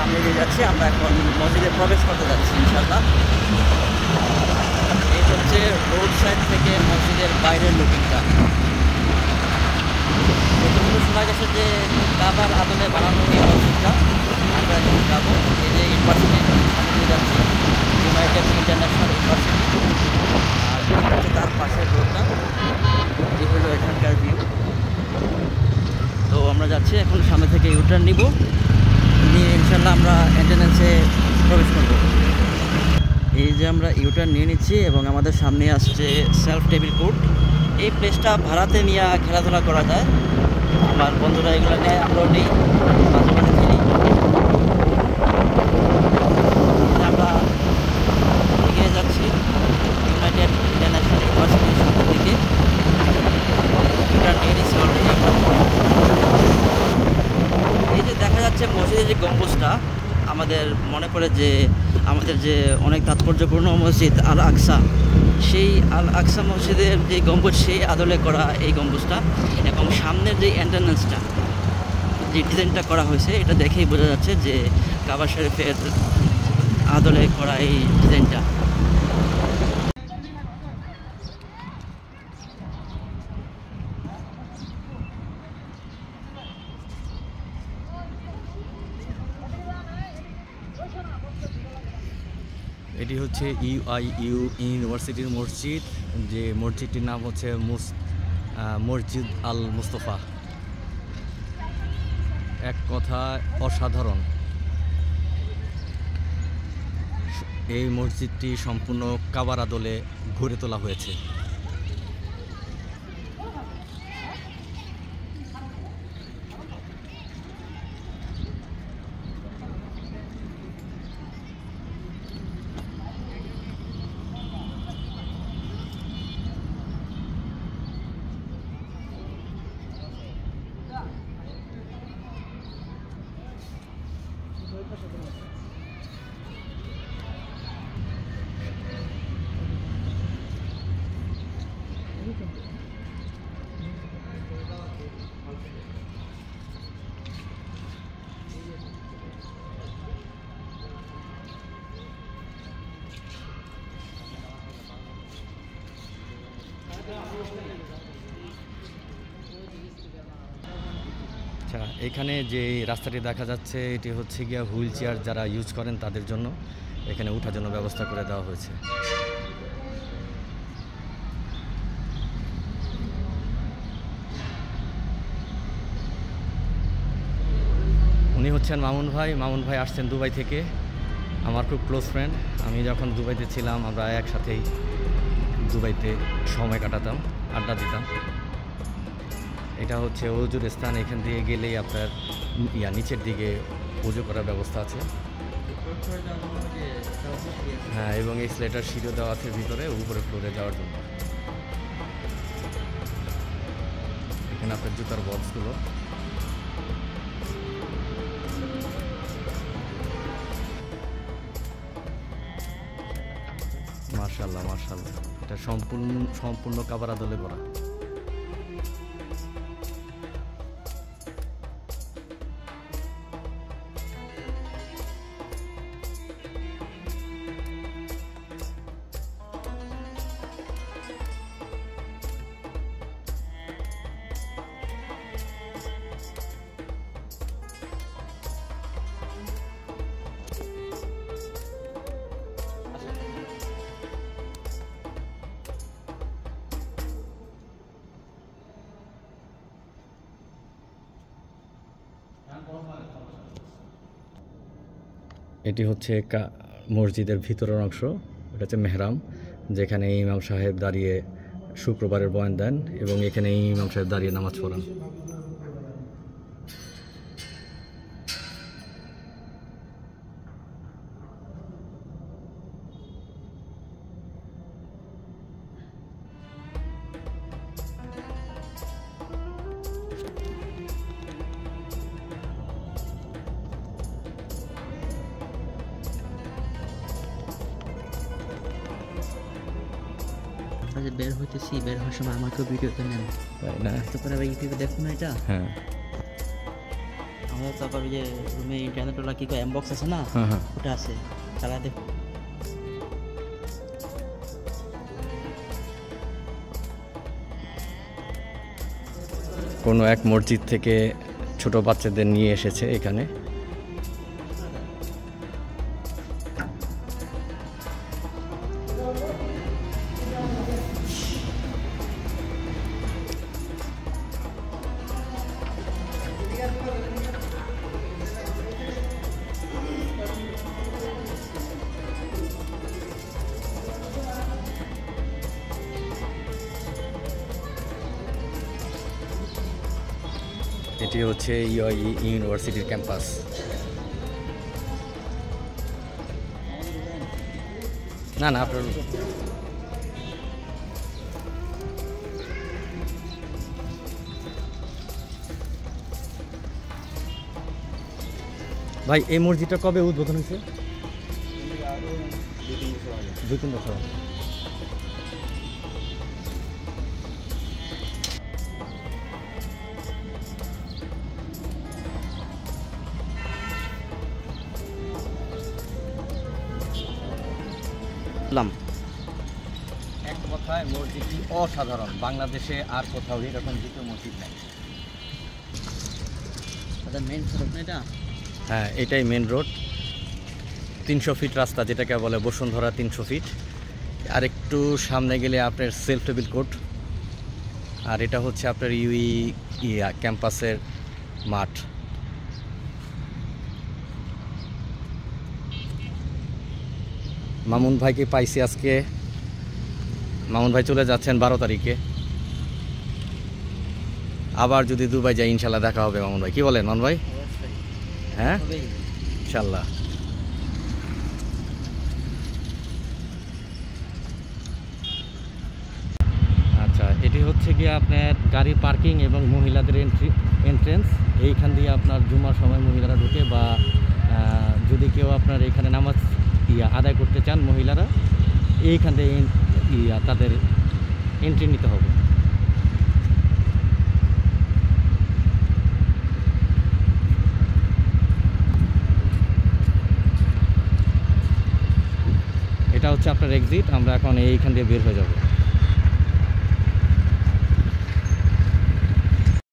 সামনে দিয়ে যাচ্ছি। আমরা এখন মসজিদে প্রবেশ করতে যাচ্ছি ইনশাল্লাহ। এই হচ্ছে রোড সাইড থেকে মসজিদের বাইরের লুকিংটা। প্রথমে শোনা গেছে যে কাবার আদলে বানানো এই মসজিদটা। আমরা এখন যাবো, এই যে ইউনিভার্সিটির সামনে দিয়ে যাচ্ছি, ইউনাইটেড ইন্টারন্যাশনাল ইউনিভার্সিটি। আর হচ্ছে তার পাশের রোডটা, এই হলো এখানকার ভিউ। তো আমরা যাচ্ছি এখন, সামনে থেকে ইউটার্ন নিব, নিয়ে ইনশাল্লাহ আমরা এন্ট্রান্সে প্রবেশ করব। এই যে আমরা ইউটার্ন নিয়ে নিচ্ছি এবং আমাদের সামনে আসছে সেলফ টেবিল কোর্ট। এই প্লেসটা ভাড়াতে নিয়ে খেলাধুলা করা যায়। আমার বন্ধুরা এগুলো নেয়, আমরাও নিই, মাঝে মাঝে খেলি। আমরা এগিয়ে যাচ্ছি ইউনাইটেড ইন্টারন্যাশনাল ইউনিভার্সিটির সামনের দিকে। ইউটার্ন নিয়ে নিচ্ছি অলরেডি। এই যে দেখা যাচ্ছে মসজিদের যে গম্বুজটা, আমাদের মনে পড়ে যে আমাদের যে অনেক তাৎপর্যপূর্ণ মসজিদ আল আকসা, সেই আল আকসা মসজিদের যে গম্বুজ, সেই আদলে করা এই গম্বুজটা। এবং সামনের যে এন্ট্রান্সটা, যে ডিজাইনটা করা হয়েছে, এটা দেখেই বোঝা যাচ্ছে যে কাবা শরীফের আদলে করা এই ডিজাইনটা। এটি হচ্ছে ইউআইইউ ইউনিভার্সিটির মসজিদ, যে মসজিদটির নাম হচ্ছে মসজিদ আল মুস্তফা। এক কথা অসাধারণ। এই মসজিদটি সম্পূর্ণ কাবার আদলে গড়ে তোলা হয়েছে। আচ্ছা, এখানে যে রাস্তাটি দেখা যাচ্ছে, এটি হচ্ছে গিয়া হুইল চেয়ার যারা ইউজ করেন তাদের জন্য এখানে ওঠার জন্য ব্যবস্থা করে দেওয়া হয়েছে। উনি হচ্ছেন মামুন ভাই। মামুন ভাই আসছেন দুবাই থেকে, আমার খুব ক্লোজ ফ্রেন্ড। আমি যখন দুবাইতে ছিলাম আমরা একসাথেই দুবাইতে সময় কাটাতাম, আড্ডা দিতাম। এটা হচ্ছে ওজুর স্থান। এখান দিয়ে গেলেই আপনার নিচের দিকে ওজু করার ব্যবস্থা আছে। হ্যাঁ, এবং এই স্লেটার সিঁড়িও দেওয়া আছে ভিতরে উপরে ফ্লোরে যাওয়ার জন্য। এখানে আপনার জুতার বক্সগুলো। মাশাআল্লাহ মাশাআল্লাহ, এটা সম্পূর্ণ কাবার আদলে করা। এটি হচ্ছে মসজিদের ভিতরের অংশ। এটা হচ্ছে মেহরাম, যেখানে ইমাম সাহেব দাঁড়িয়ে শুক্রবারের বয়ান দেন এবং এখানে ইমাম সাহেব দাঁড়িয়ে নামাজ পড়ান। বের হইতেছি, বের হওয়ার সময় আমাকেও ভিডিওতে নেন, তাই না? তারপরে আবার ইউটিউবে দেখুন না এটা। হ্যাঁ, আমাদের তারপর ওই যে রুমে ইন্টারনেট ওলা কি কয় এমবক্স আছে না, হ্যাঁ হ্যাঁ। ওটা আছে, তারা দেখ। কোনো এক মসজিদ থেকে ছোট বাচ্চাদের নিয়ে এসেছে এখানে। এটি হচ্ছে ইউআই ইউনিভার্সিটির ক্যাম্পাস। না না আপনার ভাই এই মসজিদটা কবে উদ্বোধন হয়েছে? 2-3 বছর আগে। এক কথায় মসজিদটি অসাধারণ, বাংলাদেশে আর কোথাও এরকম দ্বিতীয় মসজিদ নেই। মেন সড়ক না এটা? হ্যাঁ এটাই মেন রোড, 300 ফিট রাস্তা যেটাকে বলে বসুন্ধরা 300 ফিট। আর একটু সামনে গেলে আপনার সেলফ টেবিল কোর্ট, আর এটা হচ্ছে আপনার ক্যাম্পাসের মাঠ। মামুন ভাইকে পাইছি আজকে। মামুন ভাই চলে যাচ্ছেন 12 তারিখে। আবার যদি দুবাই যাই ইনশাল্লাহ দেখা হবে মামুন ভাই, কি বলেন মামুন ভাই? হ্যাঁ ইনশাল্লাহ। আচ্ছা এটি হচ্ছে গিয়ে আপনার গাড়ি পার্কিং এবং মহিলাদের এন্ট্রেন্স। এইখান দিয়ে আপনার জুমার সময় মহিলারা ঢুকে, বা যদি কেউ আপনার এখানে নামাজ আদায় করতে চান মহিলারা, এইখান থেকে তাদের এন্ট্রি নিতে হবে। এটা হচ্ছে আপনার এক্সিট। আমরা এখন এইখান দিয়ে বের হয়ে যাব।